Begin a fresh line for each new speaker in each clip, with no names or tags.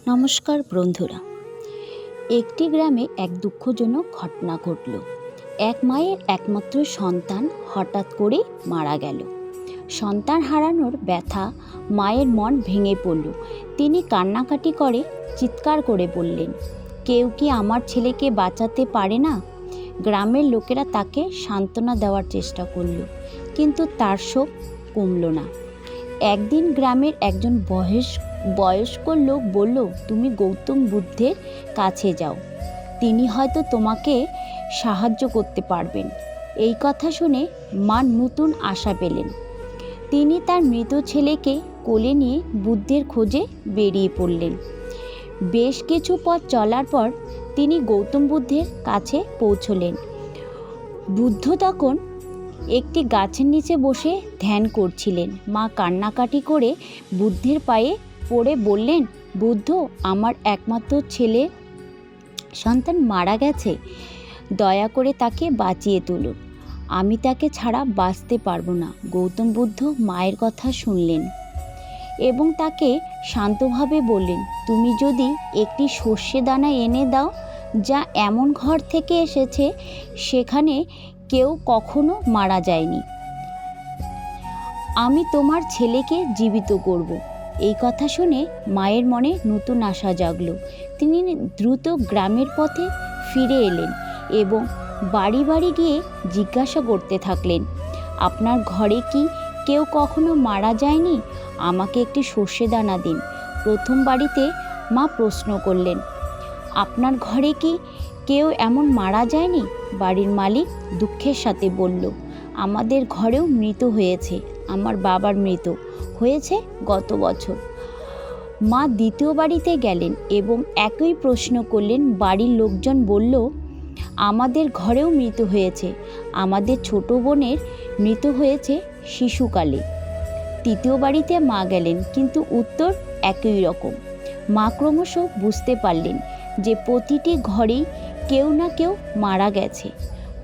নমস্কার বন্ধুরা। একটি গ্রামে এক দুঃখজনক ঘটনা ঘটল। এক মায়ের একমাত্র সন্তান হঠাৎ করে মারা গেল। সন্তান হারানোর ব্যথা মায়ের মন ভেঙে পড়ল। তিনি কান্নাকাটি করে চিৎকার করে বললেন, কেউ কি আমার ছেলেকে বাঁচাতে পারে না? গ্রামের লোকেরা তাকে সান্ত্বনা দেওয়ার চেষ্টা করল, কিন্তু তার শোক কমল না। একদিন গ্রামের একজন বয়স্ক লোক বলল, তুমি গৌতম বুদ্ধের কাছে যাও, তিনি হয়তো তোমাকে সাহায্য করতে পারবেন। এই কথা শুনে মা নতুন আশা পেলেন। তিনি তার মৃত ছেলেকে কোলে নিয়ে বুদ্ধের খোঁজে বেরিয়ে পড়লেন। বেশ কিছু পথ চলার পর তিনি গৌতম বুদ্ধের কাছে পৌঁছলেন। বুদ্ধ তখন একটি গাছের নিচে বসে ধ্যান করছিলেন। মা কান্নাকাটি করে বুদ্ধের পায়ে পড়ে বললেন, বুদ্ধ, আমার একমাত্র ছেলে সন্তান মারা গেছে, দয়া করে তাকে বাঁচিয়ে তুলুন, আমি তাকে ছাড়া বাঁচতে পারবো না। গৌতম বুদ্ধ মায়ের কথা শুনলেন এবং তাকে শান্তভাবে বললেন, তুমি যদি একটি সর্ষে দানা এনে দাও, যা এমন ঘর থেকে এসেছে সেখানে কেউ কখনো মারা যায়নি, আমি তোমার ছেলেকে জীবিত করব। এই কথা শুনে মায়ের মনে নতুন আশা জাগল। তিনি দ্রুত গ্রামের পথে ফিরে এলেন এবং বাড়ি বাড়ি গিয়ে জিজ্ঞাসা করতে থাকলেন, আপনার ঘরে কি কেউ কখনো মারা যায়নি? আমাকে একটি সর্ষে দানা দিন। প্রথম বাড়িতে মা প্রশ্ন করলেন, আপনার ঘরে কি কেউ এমন মারা যায়নি? বাড়ির মালিক দুঃখের সাথে বলল, আমাদের ঘরেও মৃত হয়েছে, আমার বাবার মৃত হয়েছে গত বছর। মা দ্বিতীয় বাড়িতে গেলেন এবং একই প্রশ্ন করলেন। বাড়ির লোকজন বলল, আমাদের ঘরেও মৃত হয়েছে, আমাদের ছোট বোনের মৃত হয়েছে শিশুকালে। তৃতীয় বাড়িতে মা গেলেন, কিন্তু উত্তর একই রকম। মা ক্রমশ বুঝতে পারলেন যে প্রতিটি ঘরেই কেউ না কেউ মারা গেছে,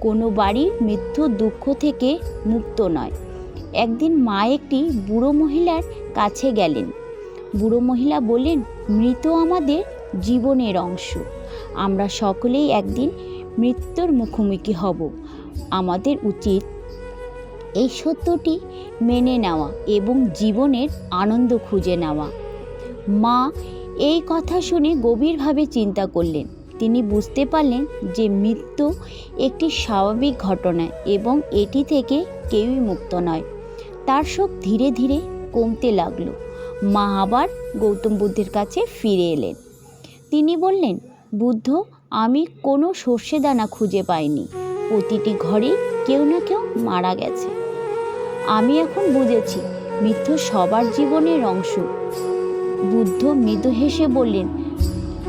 কোনো বাড়ির মৃত্যু দুঃখ থেকে মুক্ত নয়। একদিন মা একটি বুড়ো মহিলার কাছে গেলেন। বুড়ো মহিলা বললেন, মৃত আমাদের জীবনের অংশ, আমরা সকলেই একদিন মৃত্যুর মুখোমুখি হব। আমাদের উচিত এই সত্যটি মেনে নেওয়া এবং জীবনের আনন্দ খুঁজে নেওয়া। মা এই কথা শুনে গভীরভাবে চিন্তা করলেন। তিনি বুঝতে পারলেন যে মৃত্যু একটি স্বাভাবিক ঘটনা এবং এটি থেকে কেউই মুক্ত নয়। তার শোক ধীরে ধীরে কমতে লাগলো। মা আবার গৌতম বুদ্ধের কাছে ফিরে এলেন। তিনি বললেন, বুদ্ধ, আমি কোনো সর্ষে দানা খুঁজে পাইনি, প্রতিটি ঘরে কেউ না কেউ মারা গেছে। আমি এখন বুঝেছি মৃত্যু সবার জীবনের অংশ। বুদ্ধ মৃদু হেসে বললেন,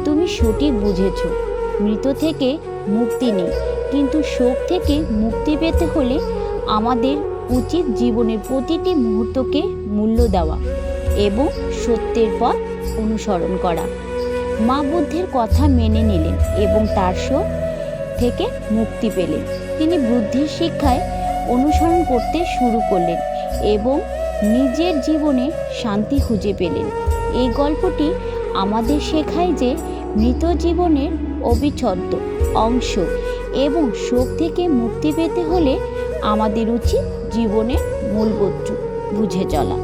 তুমি সঠিক বুঝেছ, মৃত থেকে মুক্তি নেই, কিন্তু শোক থেকে মুক্তি পেতে হলে আমাদের উচিত জীবনের প্রতিটি মুহূর্তকে মূল্য দেওয়া এবং সত্যের পথ অনুসরণ করা। মা বুদ্ধের কথা মেনে নিলেন এবং তার শোক থেকে মুক্তি পেলেন। তিনি বুদ্ধের শিক্ষায় অনুসরণ করতে শুরু করলেন এবং নিজের জীবনে শান্তি খুঁজে পেলেন। এই গল্পটি আমাদের শেখায় যে মৃত জীবনের অবিচ্ছেদ্য অংশ এবং শোক থেকে মুক্তি পেতে হলে আমাদের উচিত জীবনের মূল্যবোধ বুঝে চলা।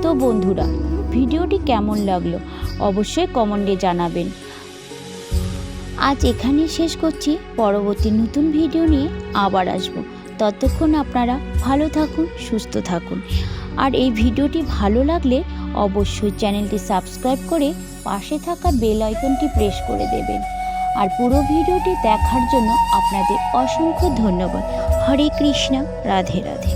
তো বন্ধুরা, ভিডিওটি কেমন লাগলো অবশ্যই কমেন্টে জানাবেন। আজ এখানেই শেষ করছি, পরবর্তী নতুন ভিডিও নিয়ে আবার আসবো। ততক্ষণ আপনারা ভালো থাকুন, সুস্থ থাকুন। আর এই ভিডিওটি ভালো লাগলে অবশ্যই চ্যানেলটি সাবস্ক্রাইব করে পাশে থাকা বেল আইকনটি প্রেস করে দেবেন। আর পুরো ভিডিওটি দেখার জন্য আপনাদের অসংখ্য ধন্যবাদ। হরে কৃষ্ণ, রাধে রাধে।